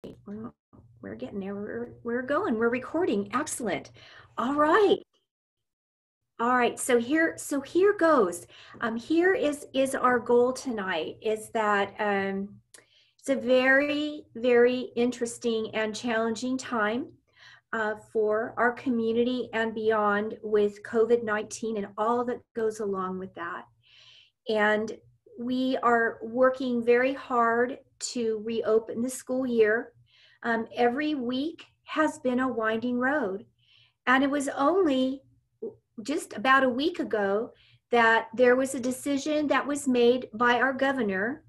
Well, we're getting there. We're going. We're recording. Excellent. All right. All right. So here goes. Here is our goal tonight. Is that it's a very interesting and challenging time for our community and beyond with COVID-19 and all that goes along with that. And we are working very hard to reopen the school year. Every week has been a winding road. And it was only just about a week ago that there was a decision that was made by our governor,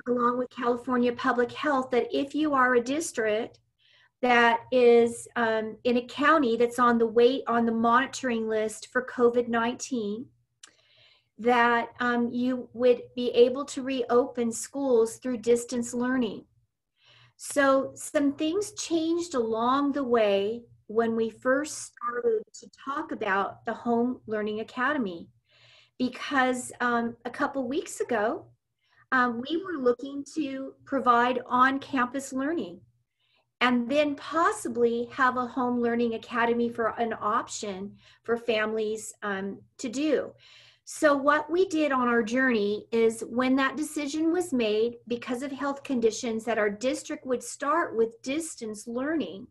along with California Public Health, that if you are a district that is in a county that's on the monitoring list for COVID-19, that you would be able to reopen schools through distance learning. So some things changed along the way when we first started to talk about the Home Learning Academy, because a couple weeks ago, we were looking to provide on-campus learning and then possibly have a home learning academy for an option for families to do. So what we did on our journey is, when that decision was made because of health conditions that our district would start with distance learning,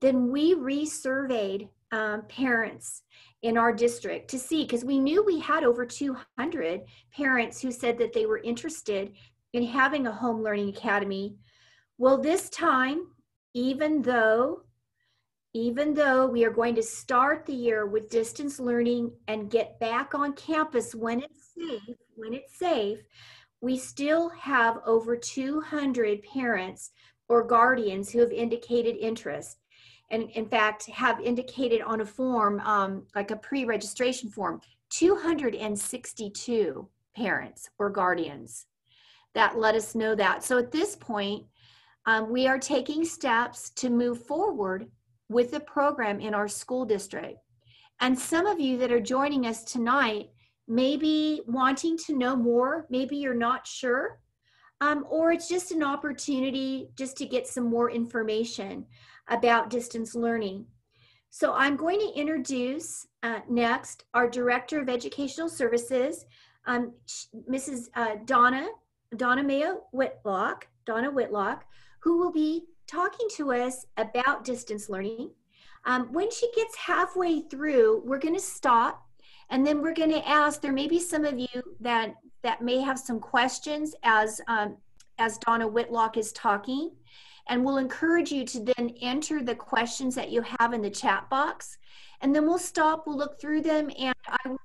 then we resurveyed parents in our district to see, because we knew we had over 200 parents who said that they were interested in having a home learning academy. Well, this time, even though we are going to start the year with distance learning and get back on campus when it's safe, we still have over 200 parents or guardians who have indicated interest. And in fact, have indicated on a form, like a pre-registration form, 262 parents or guardians that let us know that. So at this point, we are taking steps to move forward with the program in our school district. And some of you that are joining us tonight may be wanting to know more. Maybe you're not sure, or it's just an opportunity just to get some more information about distance learning. So I'm going to introduce next our Director of Educational Services, Mrs. Donna Whitlock, who will be talking to us about distance learning. When she gets halfway through, we're going to stop, and then we're going to ask. There may be some of you that may have some questions as Donna Whitlock is talking, and we'll encourage you to then enter the questions that you have in the chat box, and then we'll stop. We'll look through them, and I will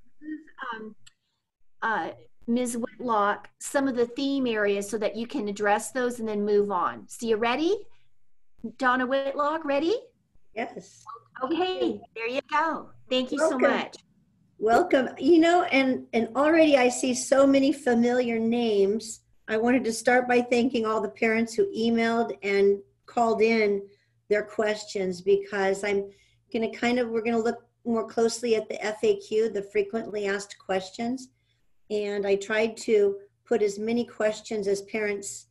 give Ms. Whitlock some of the theme areas so that you can address those and then move on. So you ready? Donna Whitlock, ready? Yes. Okay, there you go. Thank you so much. Welcome. You know, and already I see so many familiar names. I wanted to start by thanking all the parents who emailed and called in their questions, because I'm going to we're going to look more closely at the FAQ, the frequently asked questions. And I tried to put as many questions as parents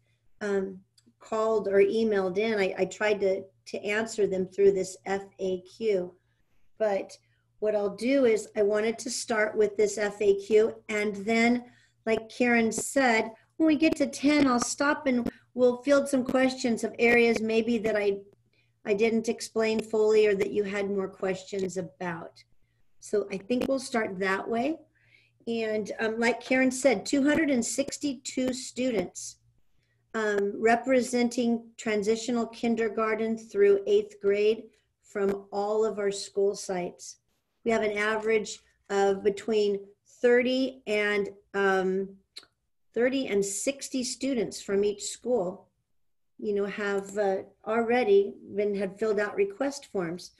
called or emailed in. I tried to answer them through this FAQ. But what I'll do is, I wanted to start with this FAQ, and then, like Karen said, when we get to 10, I'll stop and we'll field some questions of areas maybe that I didn't explain fully, or that you had more questions about. So I think we'll start that way. And like Karen said, 262 students representing transitional kindergarten through 8th grade from all of our school sites. We have an average of between 30 and 60 students from each school, you know, have already had filled out request forms.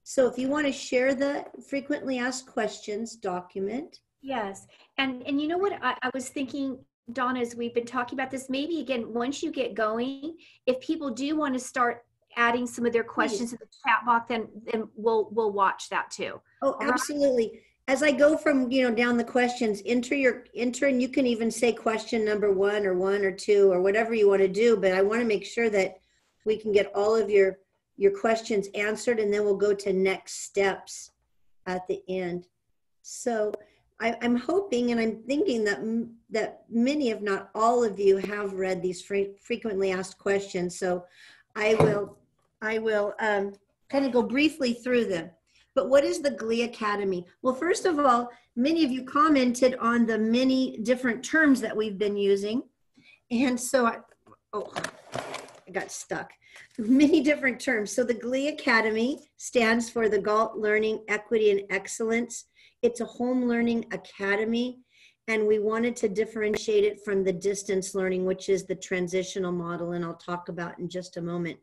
So if you want to share the frequently asked questions document. Yes, and you know what I was thinking, Donna, as we've been talking about this, maybe again, once you get going, if people do want to start adding some of their questions in the chat box, then we'll watch that too. Oh, absolutely. Right. As I go from, you know, down the questions, enter, and you can even say question number 1 or 2 or whatever you want to do, but I want to make sure that we can get all of your questions answered, and then we'll go to next steps at the end. So I'm hoping and I'm thinking that many, if not all of you, have read these frequently asked questions. So I will kind of go briefly through them. But what is the GLEE Academy? Well, first of all, many of you commented on the many different terms that we've been using. And so I got stuck. Many different terms. So the GLEE Academy stands for the Galt Learning Equity and Excellence. It's a home learning academy, and we wanted to differentiate it from the distance learning, which is the transitional model, and I'll talk about in just a moment.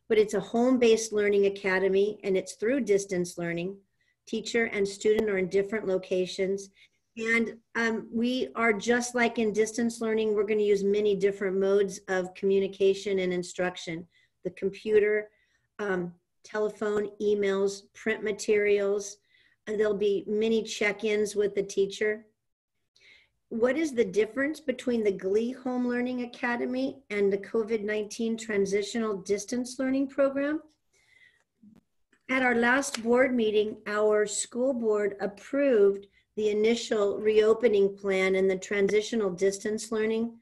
But it's a home-based learning academy, and it's through distance learning. Teacher and student are in different locations. And we are just like in distance learning, we're going to use many different modes of communication and instruction. The computer, telephone, emails, print materials, and there'll be many check-ins with the teacher. What is the difference between the GLEE Home Learning Academy and the COVID-19 Transitional Distance Learning Program? At our last board meeting, our school board approved the initial reopening plan, and the transitional distance learning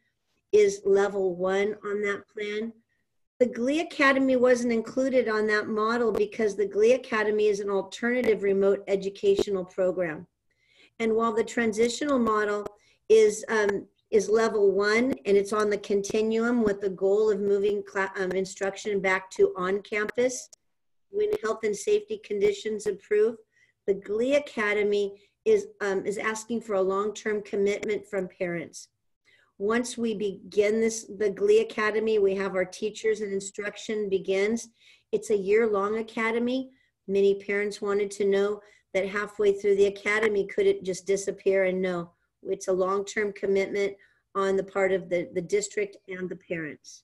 is level 1 on that plan. The GLEE Academy wasn't included on that model because the GLEE Academy is an alternative remote educational program. And while the transitional model is level 1 and it's on the continuum with the goal of moving instruction back to on campus when health and safety conditions improve, the GLEE Academy is asking for a long-term commitment from parents. Once we begin the GLEE Academy, we have our teachers and instruction begins. It's a year-long academy. Many parents wanted to know that halfway through the academy, could it just disappear? And no, it's a long-term commitment on the part of the district and the parents.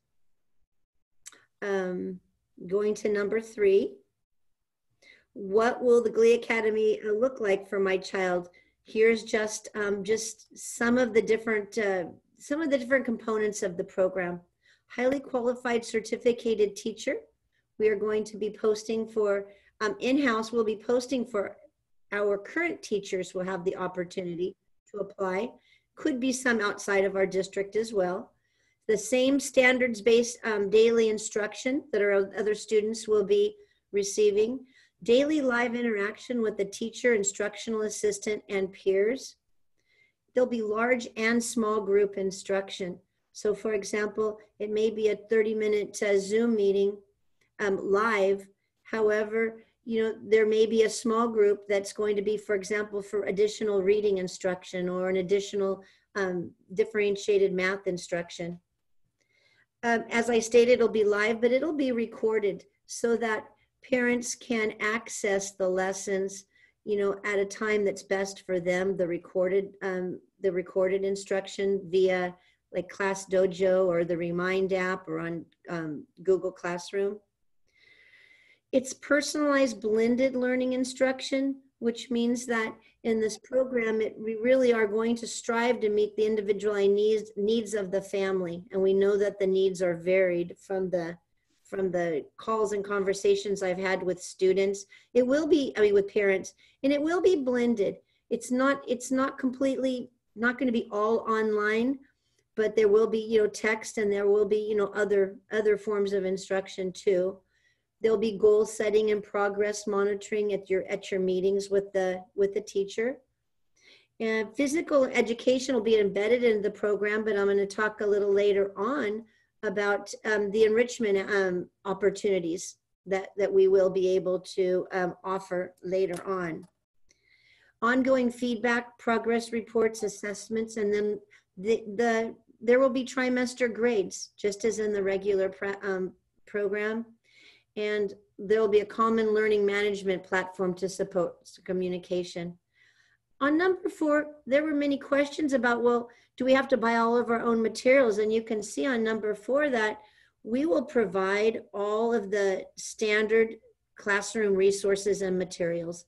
Going to number 3. What will the GLEE Academy look like for my child? Here's just some of the different components of the program. Highly qualified certificated teacher. We are going to be posting for in-house. We'll be posting for our current teachers will have the opportunity to apply. Could be some outside of our district as well. The same standards-based daily instruction that our other students will be receiving. Daily live interaction with the teacher, instructional assistant, and peers. There'll be large and small group instruction. So for example, it may be a 30-minute Zoom meeting live. However, there may be a small group that's going to be, for example, for additional reading instruction or an additional differentiated math instruction. As I stated, it'll be live, but it'll be recorded so that parents can access the lessons, at a time that's best for them, the recorded instruction via like Class Dojo or the Remind app or on Google Classroom. It's personalized blended learning instruction, which means that in this program, we really are going to strive to meet the individual needs of the family. And we know that the needs are varied from the calls and conversations I've had with students. It will be, with parents, and it will be blended. It's not completely, not going to be all online, but there will be, text, and there will be, other forms of instruction too. There'll be goal setting and progress monitoring at your meetings with the teacher. And physical education will be embedded into the program, but I'm going to talk a little later on about the enrichment opportunities that we will be able to offer later on. Ongoing feedback, progress reports, assessments, and then there will be trimester grades, just as in the regular program. And there will be a common learning management platform to support communication. On number 4, there were many questions about, well, do we have to buy all of our own materials? And you can see on number 4 that we will provide all of the standard classroom resources and materials,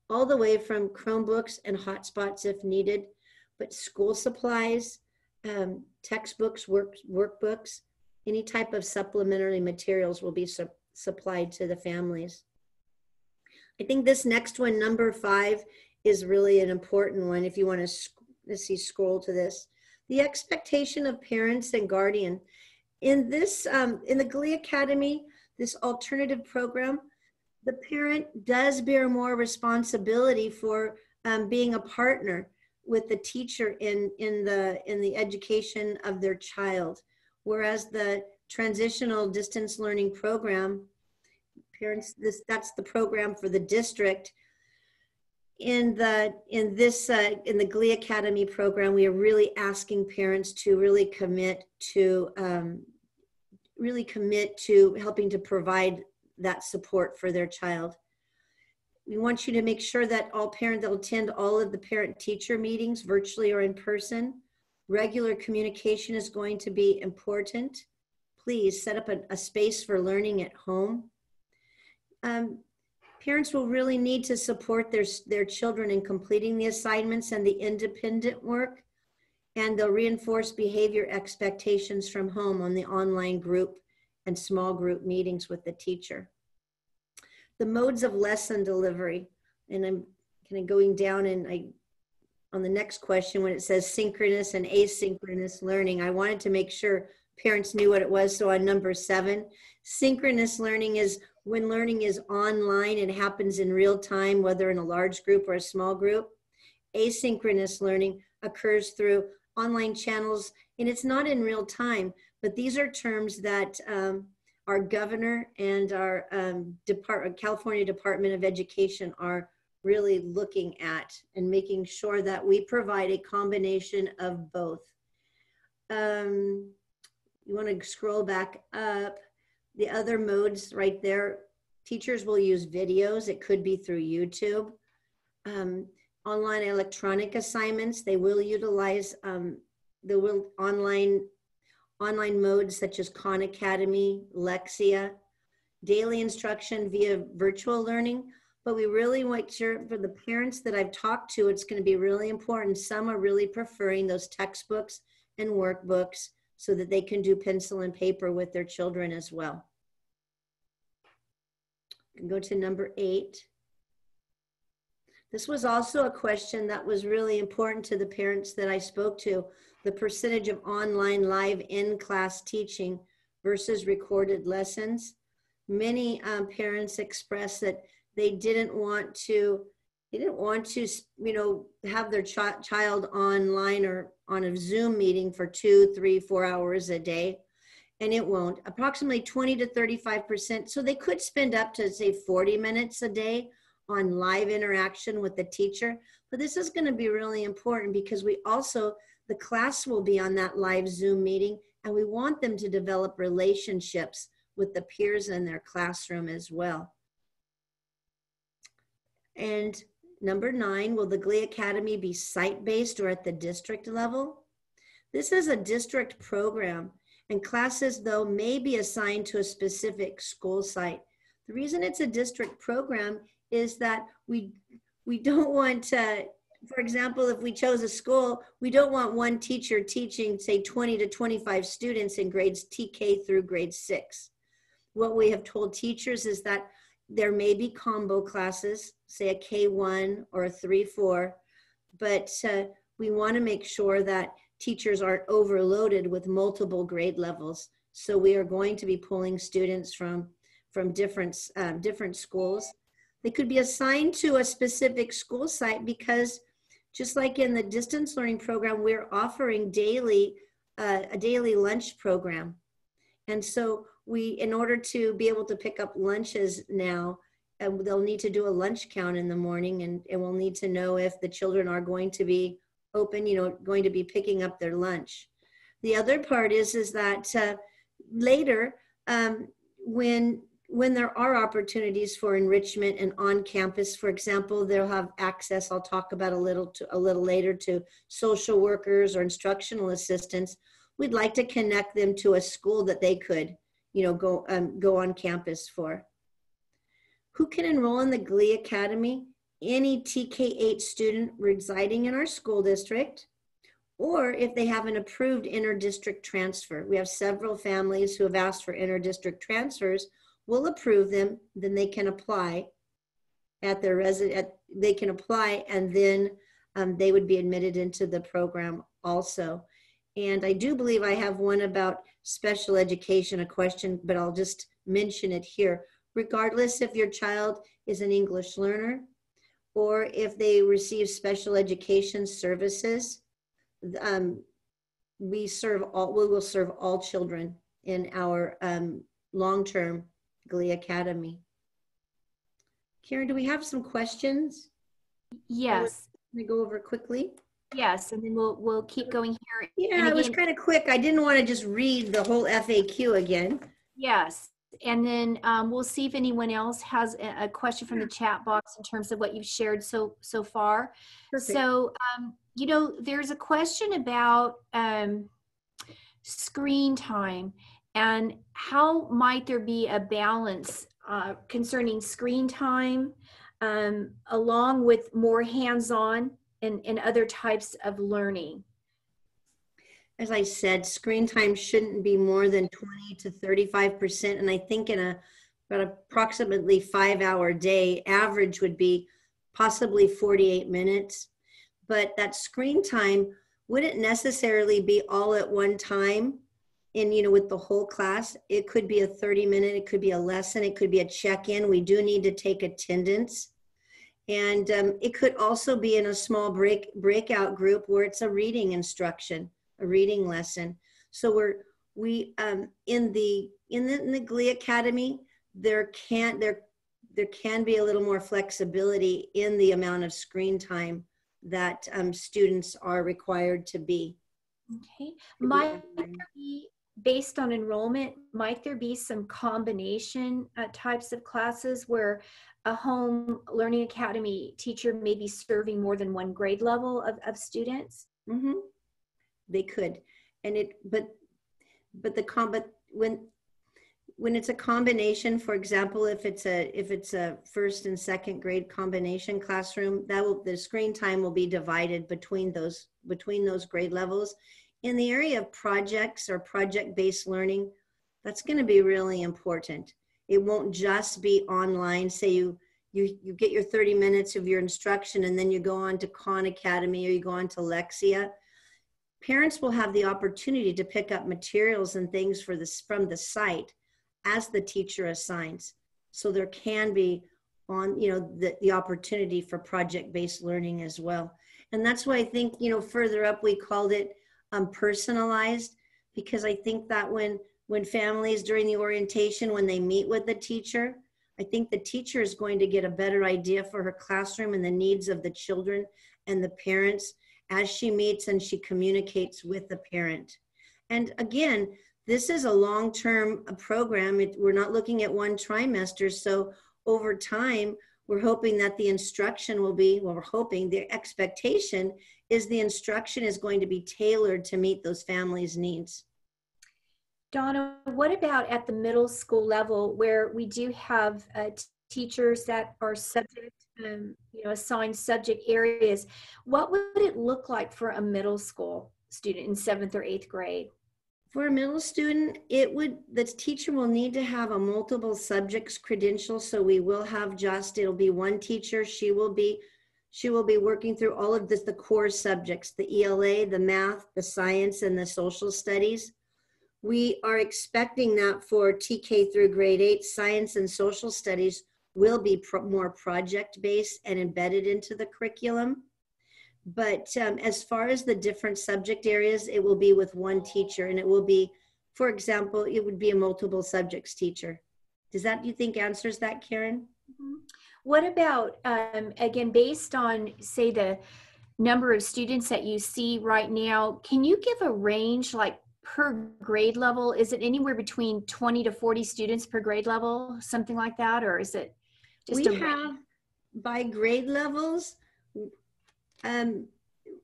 all the way from Chromebooks and hotspots if needed, but school supplies, textbooks, workbooks, Any type of supplementary materials will be supplied to the families. I think this next one, number 5, is really an important one if you want to scroll to this. The expectation of parents and guardian. In this, in the GLEE Academy, this alternative program, the parent does bear more responsibility for being a partner with the teacher in the education of their child. Whereas the transitional distance learning program, parents, that's the program for the district. In the GLEE Academy program, we are really asking parents to really commit to helping to provide that support for their child. We want you to make sure that all parents that will attend all of the parent-teacher meetings, virtually or in person. Regular communication is going to be important. Please set up a space for learning at home. Parents will really need to support their children in completing the assignments and the independent work, and they'll reinforce behavior expectations from home on the online group and small group meetings with the teacher. The modes of lesson delivery, and I'm kind of going down and on the next question when it says synchronous and asynchronous learning, I wanted to make sure parents knew what it was. So on number 7, synchronous learning is when learning is online and happens in real time, whether in a large group or a small group. Asynchronous learning occurs through online channels, and it's not in real time, but these are terms that our governor and our California Department of Education are really looking at and making sure that we provide a combination of both. You want to scroll back up. The other modes right there, teachers will use videos. It could be through YouTube. Online electronic assignments, they will utilize online modes such as Khan Academy, Lexia, daily instruction via virtual learning. But we really make sure for the parents that I've talked to, it's going to be really important. Some are really preferring those textbooks and workbooks so that they can do pencil and paper with their children as well. Go to number 8. This was also a question that was really important to the parents that I spoke to, the percentage of online live in-class teaching versus recorded lessons. Many parents expressed that they didn't want to, have their child online or on a Zoom meeting for 2, 3, 4 hours a day. And it won't. Approximately 20 to 35%. So they could spend up to, say, 40 minutes a day on live interaction with the teacher. But this is going to be really important because the class will be on that live Zoom meeting, and we want them to develop relationships with the peers in their classroom as well. And number 9, will the GLEE Academy be site-based or at the district level? This is a district program, and classes, though, may be assigned to a specific school site. The reason it's a district program is that we don't want to, for example, if we chose a school, we don't want one teacher teaching, say, 20 to 25 students in grades TK through grade 6. What we have told teachers is that there may be combo classes, say a K1 or a 3-4, but we want to make sure that teachers aren't overloaded with multiple grade levels. So we are going to be pulling students from different schools. They could be assigned to a specific school site because just like in the distance learning program, we're offering a daily lunch program. And so in order to be able to pick up lunches now, they'll need to do a lunch count in the morning, and we'll need to know if the children are going to be open, going to be picking up their lunch. The other part is that later, when there are opportunities for enrichment and on campus, for example, they'll have access, I'll talk about a little later, to social workers or instructional assistants. We'd like to connect them to a school that they could, go on campus for. Who can enroll in the GLEE Academy? Any TK8 student residing in our school district or if they have an approved interdistrict transfer. We have several families who have asked for interdistrict transfers. We'll approve them, then they can apply at their resident, they can apply, and then they would be admitted into the program also. And I do believe I have one about special education, a question, but I'll just mention it here. Regardless if your child is an English learner or if they receive special education services, we will serve all children in our long-term GLEE Academy. Karen, do we have some questions? Yes. Let me go over quickly. Yes, and then we'll keep going here. Yeah, and it was kind of quick. I didn't want to just read the whole FAQ again. Yes, and then we'll see if anyone else has a question from the chat box in terms of what you've shared so far. Perfect. So, you know, there's a question about screen time and how might there be a balance concerning screen time along with more hands-on and other types of learning. As I said, screen time shouldn't be more than 20 to 35%. And I think in about approximately 5-hour day, average would be possibly 48 minutes. But that screen time wouldn't necessarily be all at one time in, you know, with the whole class. It could be a 30-minute, it could be a lesson, it could be a check-in. We do need to take attendance. And it could also be in a small breakout group where it's a reading instruction, a reading lesson. So we in the GLEE Academy, there can be a little more flexibility in the amount of screen time that students are required to be. Okay. Might there be, based on enrollment, might there be some combination types of classes where a home learning academy teacher may be serving more than one grade level of students? Mm-hmm. They could, and when it's a combination, for example, if it's a first and second grade combination classroom, the screen time will be divided between those grade levels. In the area of projects or project-based learning, that's going to be really important. It won't just be online. Say you get your 30 minutes of your instruction and then you go on to Khan Academy or you go on to Lexia. Parents will have the opportunity to pick up materials and things from the site as the teacher assigns. So there can be the opportunity for project-based learning as well. And that's why I think, you know, further up we called it personalized, because I think that when families during the orientation, when they meet with the teacher, I think the teacher is going to get a better idea for her classroom and the needs of the children and the parents as she meets and she communicates with the parent. And again, this is a long-term program. We're not looking at one trimester. So over time, we're hoping that the instruction will be, well, we're hoping the expectation is the instruction is going to be tailored to meet those families' needs. Donna, what about at the middle school level where we do have teachers that are subject, assigned subject areas? What would it look like for a middle school student in 7th or 8th grade? For a middle student, the teacher will need to have a multiple subjects credential. So we will have it'll be one teacher. She will be working through all of the core subjects, the ELA, the math, the science, and the social studies. We are expecting that for TK through grade 8, science and social studies will be more project-based and embedded into the curriculum. But as far as the different subject areas, it will be with one teacher, and it will be, for example, it would be a multiple subjects teacher. Does that, you think, answers that, Karen? Mm-hmm. What about, again, based on, say, the number of students that you see right now, can you give a range, like per grade level? Is it anywhere between 20 to 40 students per grade level, something like that? Or is it just we have by grade levels?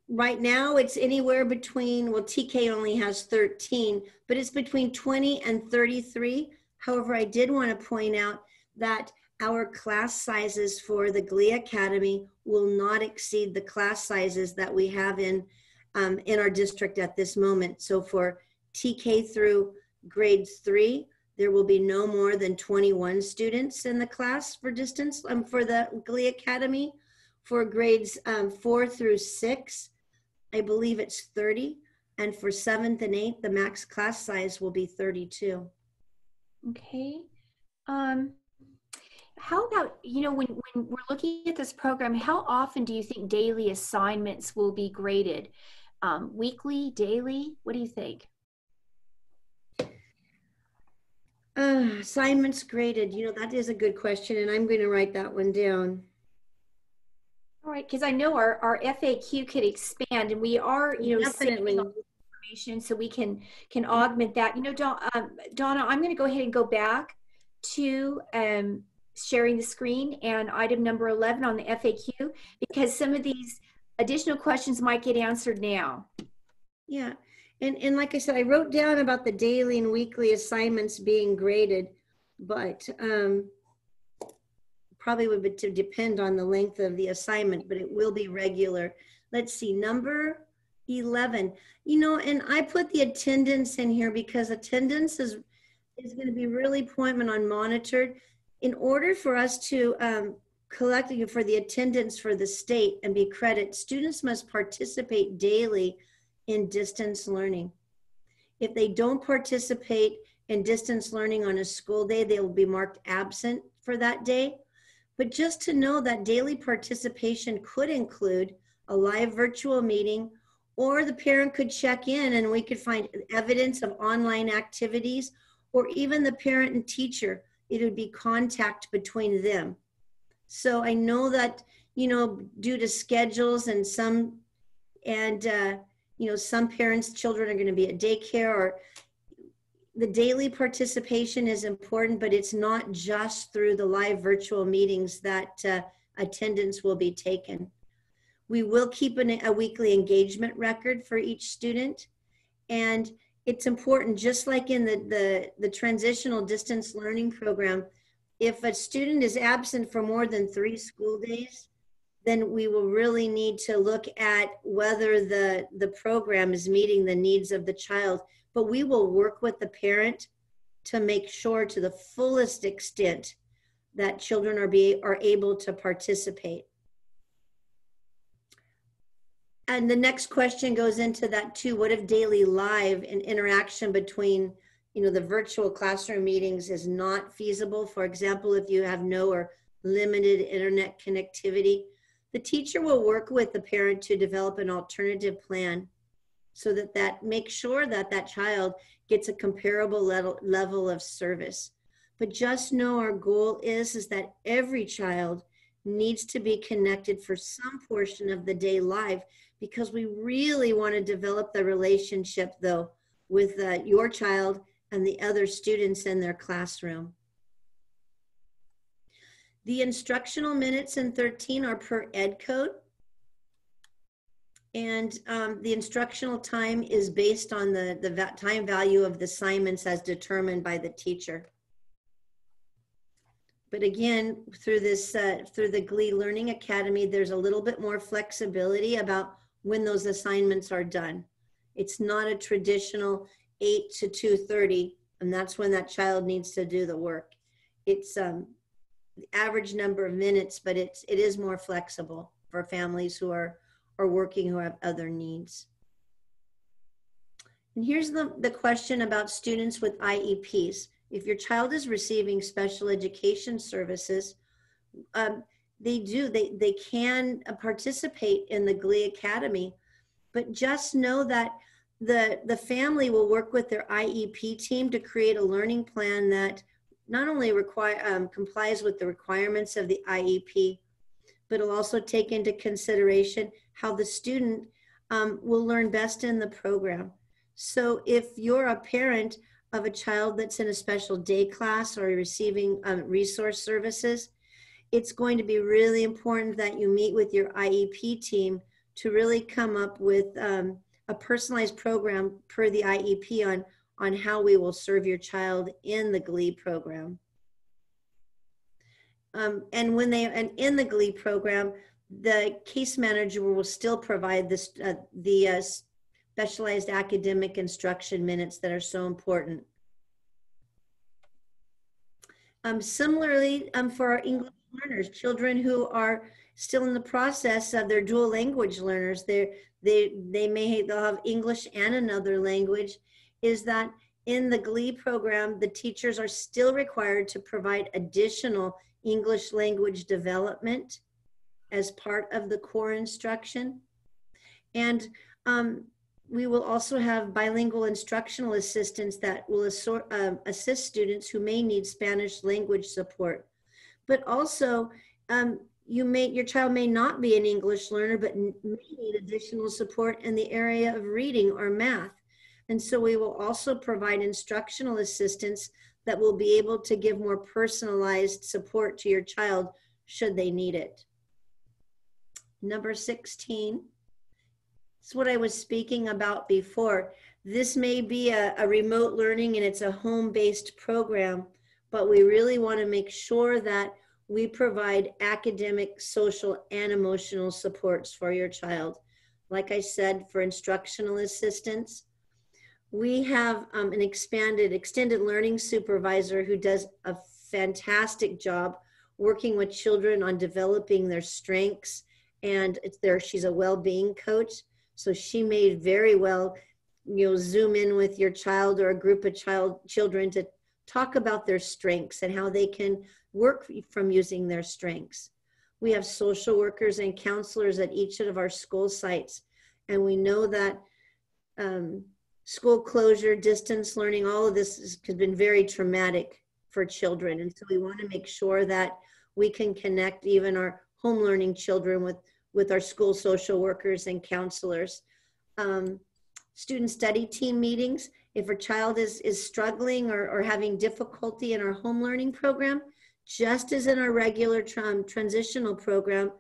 Right now it's anywhere between, well, TK only has 13, but it's between 20 and 33. However, I did want to point out that our class sizes for the GLEE Academy will not exceed the class sizes that we have in in our district at this moment. So for TK through grades 3, there will be no more than 21 students in the class for distance for the GLEE Academy. For grades 4 through 6, I believe it's 30. And for 7th and 8th, the max class size will be 32. Okay. How about, when we're looking at this program, how often do you think daily assignments will be graded? Weekly, daily? What do you think? Assignments graded, that is a good question, and I'm going to write that one down. All right, because I know our FAQ could expand, and we are, Definitely. saving information so we can augment that. Donna, I'm going to go ahead and go back to sharing the screen and item number 11 on the FAQ, because some of these additional questions might get answered now. Yeah. And like I said, I wrote down about the daily and weekly assignments being graded, but probably would depend on the length of the assignment, but it will be regular. Let's see, number 11. And I put the attendance in here because attendance is going to be really appointment on monitored. In order for us to collect for the attendance for the state and be credit, students must participate daily in distance learning. If they don't participate in distance learning on a school day, they will be marked absent for that day. But just to know that daily participation could include a live virtual meeting, or the parent could check in and we could find evidence of online activities, or even the parent and teacher, it would be contact between them. So I know that, due to schedules and some parents' children are going to be at daycare, or the daily participation is important, but it's not just through the live virtual meetings that attendance will be taken. We will keep a weekly engagement record for each student. And it's important, just like in the transitional distance learning program, if a student is absent for more than 3 school days, then we will really need to look at whether the program is meeting the needs of the child. But we will work with the parent to make sure to the fullest extent that children are able to participate. And the next question goes into that too. What if daily live and interaction between, the virtual classroom meetings is not feasible? For example, if you have no or limited internet connectivity, the teacher will work with the parent to develop an alternative plan so that makes sure that child gets a comparable level of service. But just know our goal is that every child needs to be connected for some portion of the day live, because we really want to develop the relationship though with your child and the other students in their classroom. The instructional minutes in 13 are per ed code. And the instructional time is based on the time value of the assignments as determined by the teacher. But again, through the GLEE Learning Academy, there's a little bit more flexibility about when those assignments are done. It's not a traditional 8 to 2:30, and that's when that child needs to do the work. It's the average number of minutes, but it is more flexible for families who are working, who have other needs. And here's the question about students with IEPs. If your child is receiving special education services, they can participate in the GLEE Academy, but just know that the family will work with their IEP team to create a learning plan that not only complies with the requirements of the IEP, but it'll also take into consideration how the student will learn best in the program. So if you're a parent of a child that's in a special day class or receiving resource services, it's going to be really important that you meet with your IEP team to really come up with a personalized program per the IEP on how we will serve your child in the GLEE program. And in the GLEE program, the case manager will still provide this, the specialized academic instruction minutes that are so important. Similarly, for our English learners, children who are still in the process of their dual language learners, they'll have English and another language, is that in the GLEE program, the teachers are still required to provide additional English language development as part of the core instruction. And we will also have bilingual instructional assistants that will assist students who may need Spanish language support. But also, your child may not be an English learner, but may need additional support in the area of reading or math. And so we will also provide instructional assistants that will be able to give more personalized support to your child should they need it. Number 16. It's what I was speaking about before. This may be a remote learning and it's a home-based program, but we really want to make sure that we provide academic, social, and emotional supports for your child. Like I said, for instructional assistance, we have an extended learning supervisor who does a fantastic job working with children on developing their strengths, and she's a well-being coach. So she may very well, Zoom in with your child or a group of children to talk about their strengths and how they can work from using their strengths. We have social workers and counselors at each of our school sites. And we know that school closure, distance learning, all of this has been very traumatic for children. And so we want to make sure that we can connect even our home learning children with our school social workers and counselors. Student study team meetings. If a child is struggling or having difficulty in our home learning program, just as in our regular transitional program,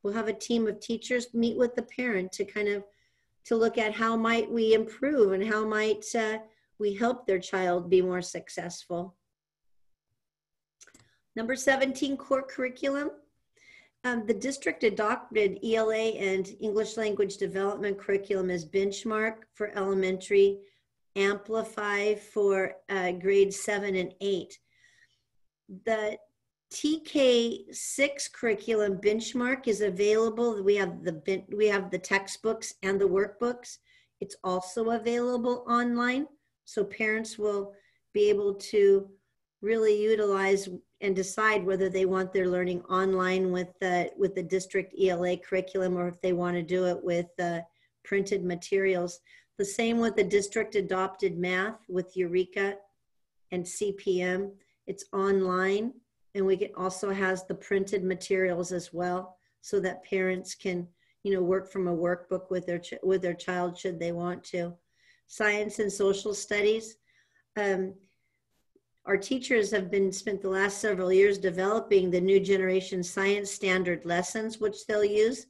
we'll have a team of teachers meet with the parent to look at how might we improve and how might we help their child be more successful. Number 17, core curriculum. The district adopted ELA and English language development curriculum as benchmark for elementary, Amplify for grades 7 and 8. The TK6 curriculum benchmark is available. We have the textbooks and the workbooks. It's also available online, so parents will be able to really utilize and decide whether they want their learning online with the district ELA curriculum or if they want to do it with printed materials. The same with the district adopted math with Eureka and CPM. It's online, and also has the printed materials as well, so that parents can work from a workbook with their child should they want to. Science and social studies. Our teachers have spent the last several years developing the new generation science standard lessons, which they'll use.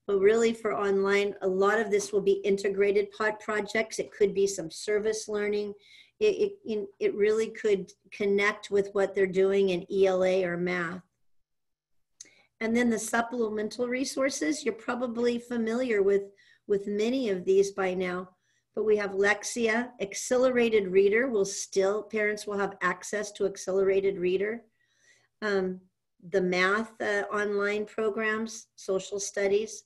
But really for online, a lot of this will be integrated projects. It could be some service learning. It really could connect with what they're doing in ELA or math. And then the supplemental resources, you're probably familiar with many of these by now. But we have Lexia, Accelerated Reader. Parents will have access to Accelerated Reader. The math online programs, social studies.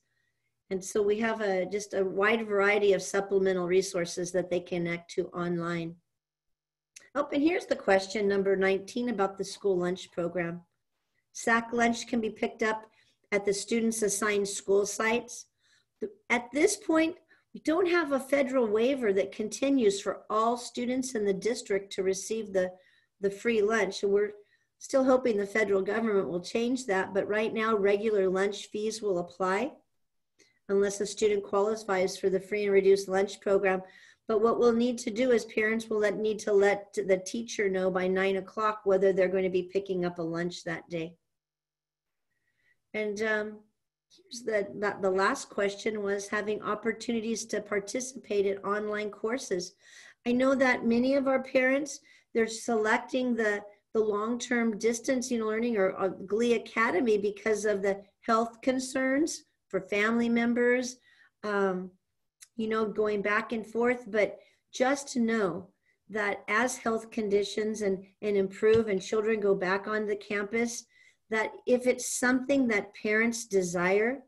And so we have just a wide variety of supplemental resources that they connect to online. Oh, and here's the question, number 19, about the school lunch program. SAC lunch can be picked up at the students' assigned school sites. At this point, we don't have a federal waiver that continues for all students in the district to receive the free lunch. And we're still hoping the federal government will change that. But right now, regular lunch fees will apply unless a student qualifies for the free and reduced lunch program. But what we'll need to do is parents will need to let the teacher know by 9 o'clock whether they're going to be picking up a lunch that day. And here's the last question was having opportunities to participate in online courses. I know that many of our parents, they're selecting the the long-term distancing learning or GLEE Academy because of the health concerns for family members, you know, going back and forth. But just to know that as health conditions and improve and children go back on the campus, that if it's something that parents desire,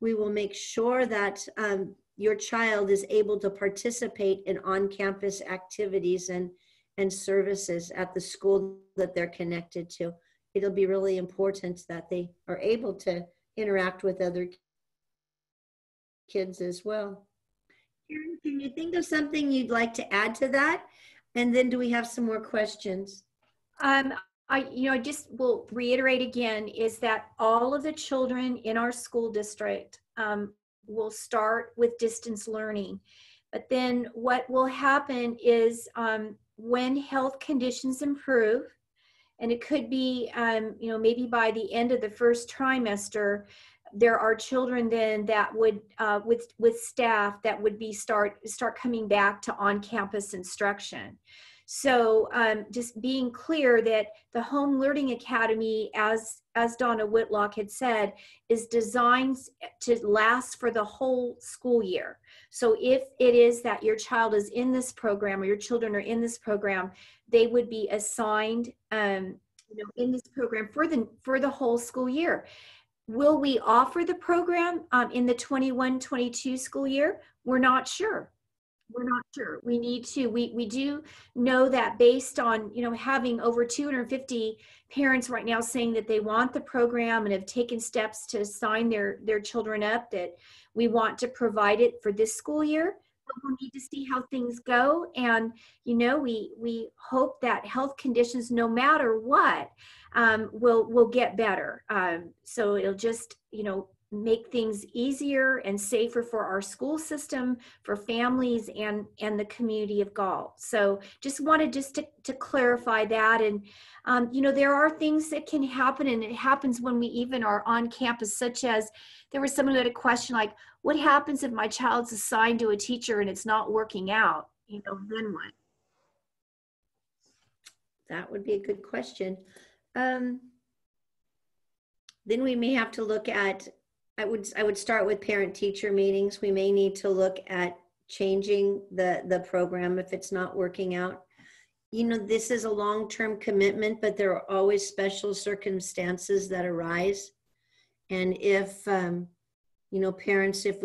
we will make sure that your child is able to participate in on-campus activities and services at the school that they're connected to. It'll be really important that they are able to interact with other kids as well. Karen, can you think of something you'd like to add to that? And then do we have some more questions? I just will reiterate again is that all of the children in our school district will start with distance learning. But then what will happen is when health conditions improve, and it could be, maybe by the end of the first trimester, there are children then that would, with staff that would be start coming back to on-campus instruction. So just being clear that the Home Learning Academy, as Donna Whitlock had said, is designed to last for the whole school year. So if it is that your child is in this program or your children are in this program, they would be assigned in this program for the whole school year. Will we offer the program in the 21-22 school year? We're not sure. We're not sure. We need to. We do know that based on having over 250 parents right now saying that they want the program and have taken steps to sign their children up, that we want to provide it for this school year. But we'll need to see how things go, and we hope that health conditions, no matter what, will get better. So it'll just make things easier and safer for our school system, for families, and the community of Galt. So just wanted to clarify that. And there are things that can happen, and it happens when we even are on campus, such as there was someone who had a question like, what happens if my child's assigned to a teacher and it's not working out? Then what? That would be a good question. Then we may have to look at, I would start with parent-teacher meetings. We may need to look at changing the program if it's not working out. This is a long-term commitment, but there are always special circumstances that arise. And if, parents, if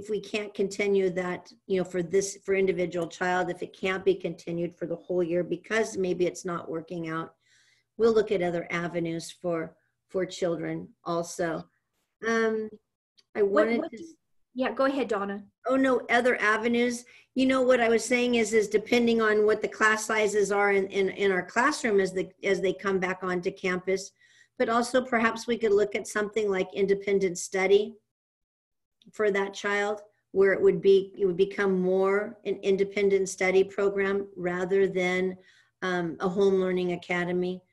we can't continue that, for individual child, if it can't be continued for the whole year because maybe it's not working out, we'll look at other avenues for children also. Yeah, go ahead, Donna. Oh no, other avenues. What I was saying is depending on what the class sizes are in our classroom as they come back onto campus, but also perhaps we could look at something like independent study for that child, where it would become more an independent study program rather than a home learning academy.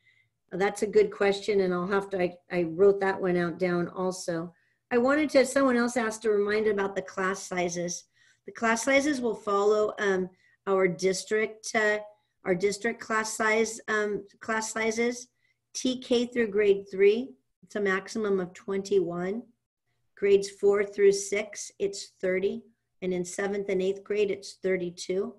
That's a good question, and I'll have to, I wrote that one down also. Someone else asked to remind about the class sizes. The class sizes will follow our district class sizes. TK through grade 3, it's a maximum of 21. Grades 4 through 6, it's 30. And in 7th and 8th grade, it's 32.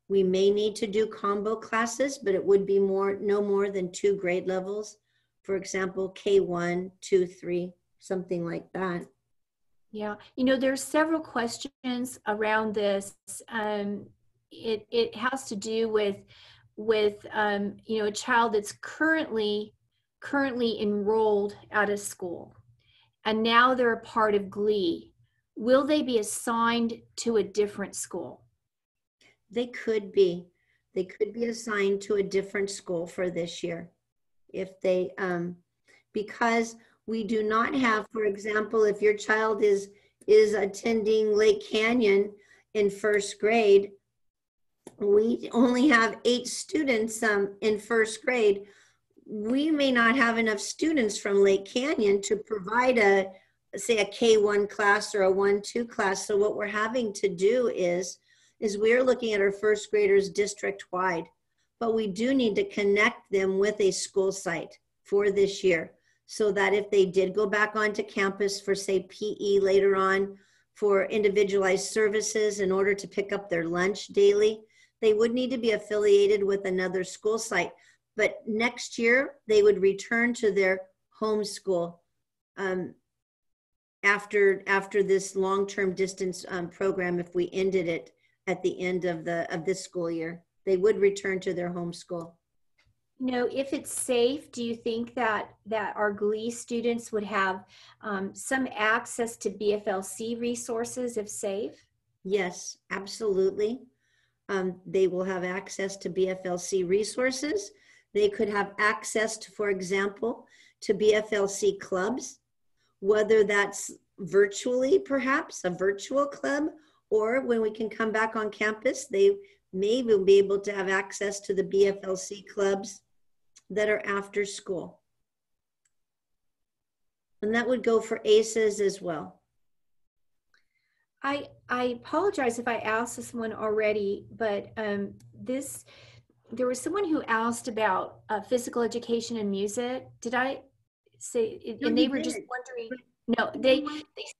We may need to do combo classes, but it would be no more than 2 grade levels. For example, K1, 2, 3, something like that. Yeah, there's several questions around this. It has to do with a child that's currently enrolled at a school, and now they're a part of GLEE. Will they be assigned to a different school? They could be. They could be assigned to a different school for this year. If they, because we do not have, for example, if your child is attending Lake Canyon in 1st grade, we only have 8 students in 1st grade. We may not have enough students from Lake Canyon to provide say a K1 class or a 1-2 class. So what we're having to do is we're looking at our 1st graders district-wide. but we do need to connect them with a school site for this year, so that if they did go back onto campus for, say, PE later on, for individualized services in order to pick up their lunch daily, they would need to be affiliated with another school site. But next year, they would return to their home school after this long-term distance program. If we ended it at the end of this school year, they would return to their home school. You know, if it's safe, do you think that our GLEE students would have some access to BFLC resources if safe? Yes, absolutely. They will have access to BFLC resources. They could have access to, for example, to BFLC clubs, whether that's virtually, perhaps a virtual club, or when we can come back on campus, they may be able to have access to the BFLC clubs that are after school. And that would go for ACEs as well. I apologize if I asked this one already, but there was someone who asked about physical education and music. Did I say? No, and they were just wondering. No, they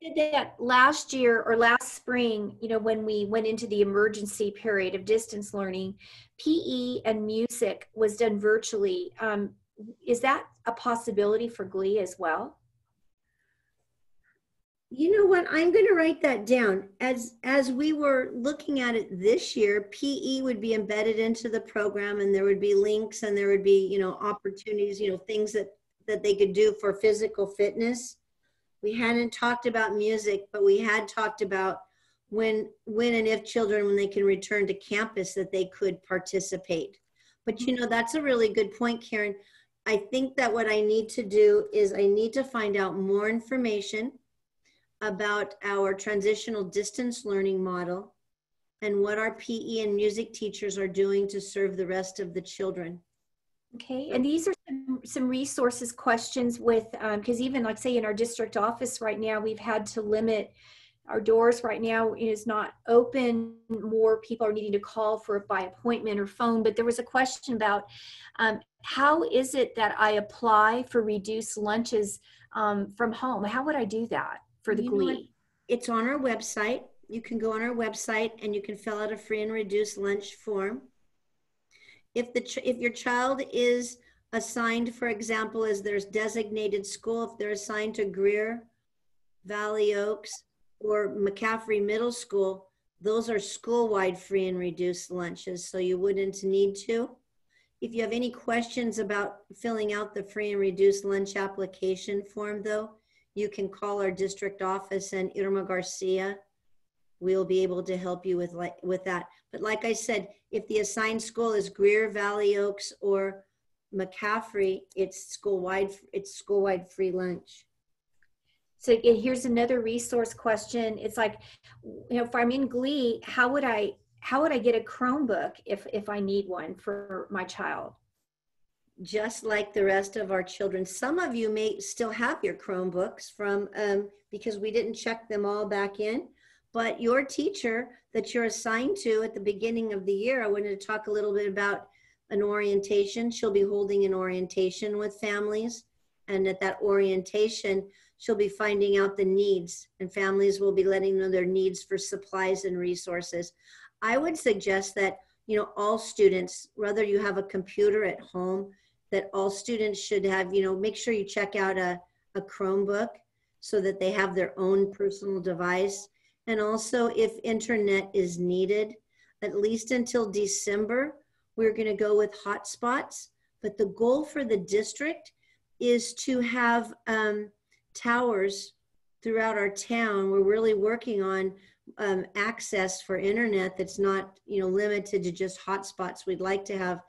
said that last year or last spring, you know, when we went into the emergency period of distance learning, PE and music was done virtually. Is that a possibility for GLEE as well? You know what? I'm going to write that down. As we were looking at it this year, PE would be embedded into the program, and there would be links, and there would be, you know, opportunities, you know, things that they could do for physical fitness. We hadn't talked about music, but we had talked about when and if children, when they can return to campus, that they could participate. But, you know, that's a really good point, Karen. I think that what I need to do is I need to find out more information about our transitional distance learning model and what our PE and music teachers are doing to serve the rest of the children. Okay, and these are some resources questions with, because even like say in our district office right now, we've had to limit our doors right now. It is not open. More people are needing to call for by appointment or phone, but there was a question about how is it that I apply for reduced lunches from home? How would I do that for the GLEE? It's on our website. You can go on our website and you can fill out a free and reduced lunch form. If your child is assigned, for example, as there's designated school, if they're assigned to Greer, Valley Oaks, or McCaffrey Middle School, those are school-wide free and reduced lunches, so you wouldn't need to. If you have any questions about filling out the free and reduced lunch application form, though, you can call our district office and Irma Garcia. We'll be able to help you with that. But like I said, if the assigned school is Greer, Valley Oaks, or McCaffrey, it's school-wide free lunch. So here's another resource question. It's like, you know, if I'm in GLEE, how would I get a Chromebook if I need one for my child? Just like the rest of our children. Some of you may still have your Chromebooks from because we didn't check them all back in. But your teacher that you're assigned to at the beginning of the year, I wanted to talk a little bit about an orientation. She'll be holding an orientation with families. And at that orientation, she'll be finding out the needs, and families will be letting them know their needs for supplies and resources. I would suggest that, you know, all students, whether you have a computer at home, that all students should have, you know, make sure you check out a Chromebook so that they have their own personal device. And also, if internet is needed, at least until December, we're going to go with hotspots. But the goal for the district is to have towers throughout our town. We're really working on access for internet that's not, you know, limited to just hotspots. We'd like to have,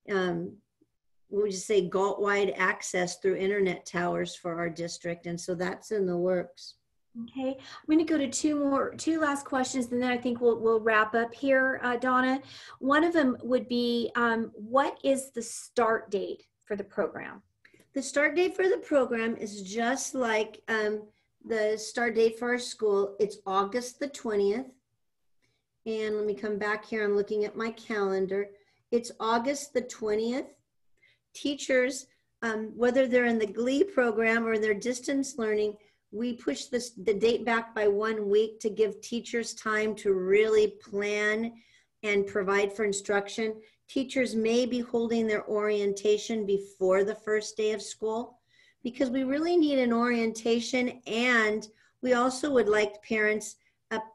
we'll just say, Galt-wide access through internet towers for our district. And so that's in the works. Okay, I'm going to go to two last questions, and then I think we'll wrap up here, Donna. One of them would be, what is the start date for the program? The start date for the program is just like the start date for our school. It's August the 20th. And let me come back here. I'm looking at my calendar. It's August the 20th. Teachers, whether they're in the GLEE program or in their distance learning, we push the date back by 1 week to give teachers time to really plan and provide for instruction. Teachers may be holding their orientation before the first day of school because we really need an orientation, and we also would like parents,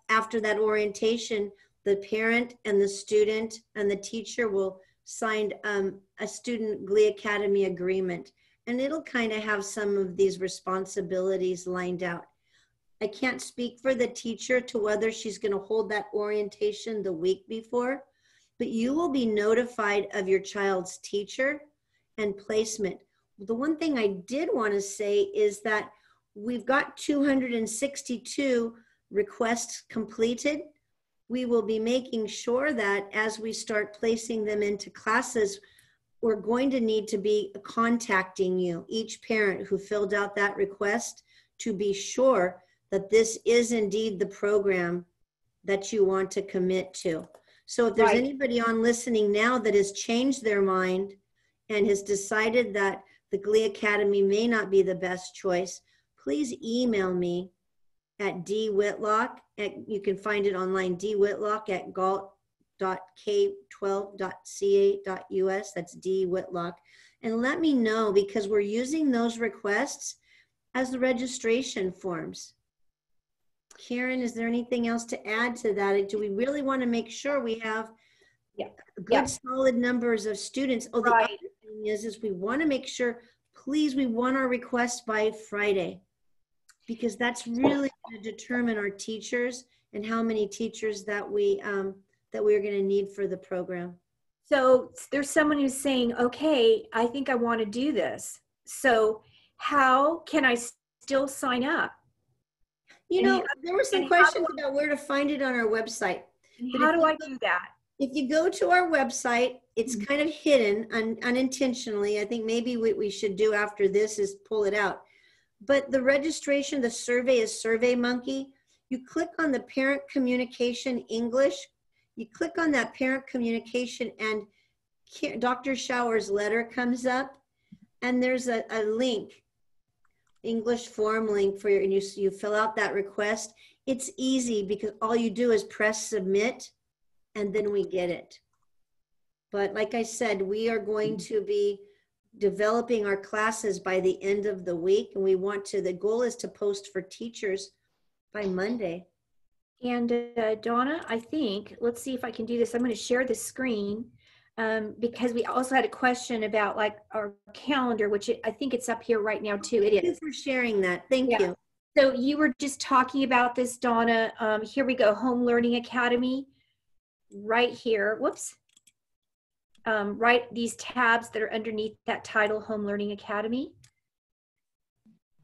after that orientation, the parent and the student and the teacher will sign a student GLEE Academy agreement, and it'll kind of have some of these responsibilities lined out. I can't speak for the teacher to whether she's going to hold that orientation the week before, but you will be notified of your child's teacher and placement. The one thing I did want to say is that we've got 262 requests completed. We will be making sure that as we start placing them into classes, we're going to need to be contacting you, each parent who filled out that request, to be sure that this is indeed the program that you want to commit to. So if there's anybody on listening now that has changed their mind and has decided that the GLEE Academy may not be the best choice, please email me at dwhitlock, you can find it online, dwhitlock@galt.k12.ca.us, that's dwhitlock, and let me know, because we're using those requests as the registration forms. Karen, is there anything else to add to that? Do we really want to make sure we have good solid numbers of students? Oh, the other thing is we want to make sure, please, we want our requests by Friday, because that's really going to determine our teachers and how many teachers that we're going to need for the program. So there's someone who's saying, okay, I think I want to do this. So how can I still sign up? You know, there were some questions about where to find it on our website. How do I do that? If you go to our website, it's kind of hidden unintentionally. I think maybe what we should do after this is pull it out. But the registration, the survey is SurveyMonkey. You click on the parent communication English. You click on that parent communication and Dr. Schauer's letter comes up, and there's a link, English form link for and you fill out that request. It's easy because all you do is press submit and then we get it. But like I said, we are going to be developing our classes by the end of the week, and we want to, the goal is to post for teachers by Monday. And Donna, I think, let's see if I can do this. I'm going to share the screen because we also had a question about like our calendar, which I think it's up here right now too. It is. Thank you for sharing that. Thank you. So you were just talking about this, Donna. Here we go, Home Learning Academy, right here. Whoops. Right, these tabs that are underneath that title, Home Learning Academy.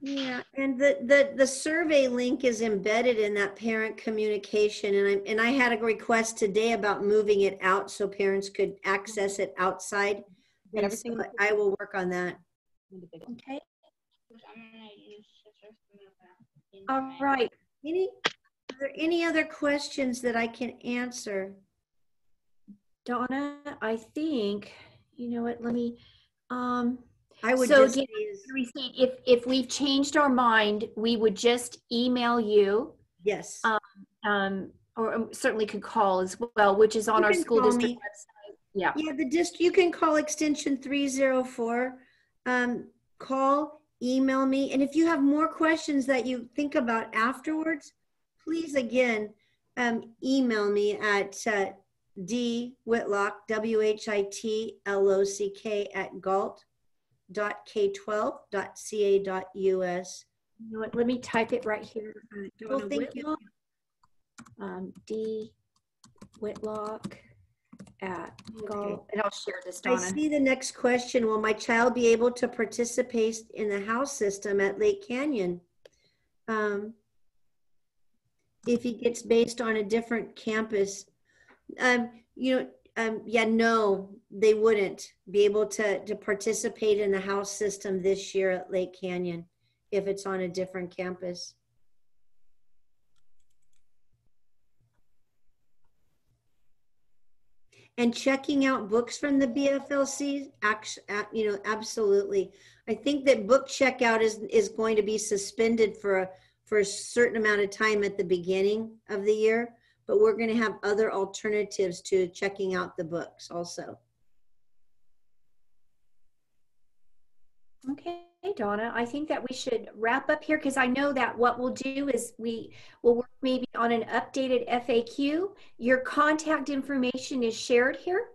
Yeah, and the survey link is embedded in that parent communication, and I had a request today about moving it out so parents could access it outside. And so I will work on that. Okay. All right. Are there any other questions that I can answer? Donna, I think, you know what, let me, I would so just again, if we've changed our mind, we would just email you. Yes. Or certainly could call as well, which is on our school district website. Yeah. Yeah, you can call extension 304. Call, email me. And if you have more questions that you think about afterwards, please again, email me at dwhitlock, WHITLOCK @galt.k12.ca.us. You know what, let me type it right here. Well, thank you. D Whitlock at Galt, and I'll share this, Donna. I see the next question. Will my child be able to participate in the house system at Lake Canyon? If he gets based on a different campus, yeah, no, they wouldn't be able to participate in the house system this year at Lake Canyon if it's on a different campus. And checking out books from the BFLC, absolutely. I think that book checkout is going to be suspended for a certain amount of time at the beginning of the year, but we're going to have other alternatives to checking out the books also. Okay, Donna, I think that we should wrap up here because I know that what we'll do is we will work maybe on an updated FAQ. Your contact information is shared here.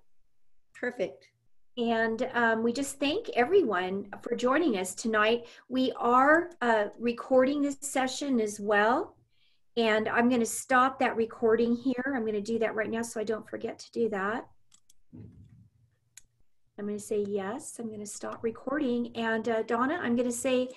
Perfect. And we just thank everyone for joining us tonight. We are recording this session as well. And I'm going to stop that recording here. I'm going to do that right now so I don't forget to do that. I'm going to say yes. I'm going to stop recording. And Donna, I'm going to say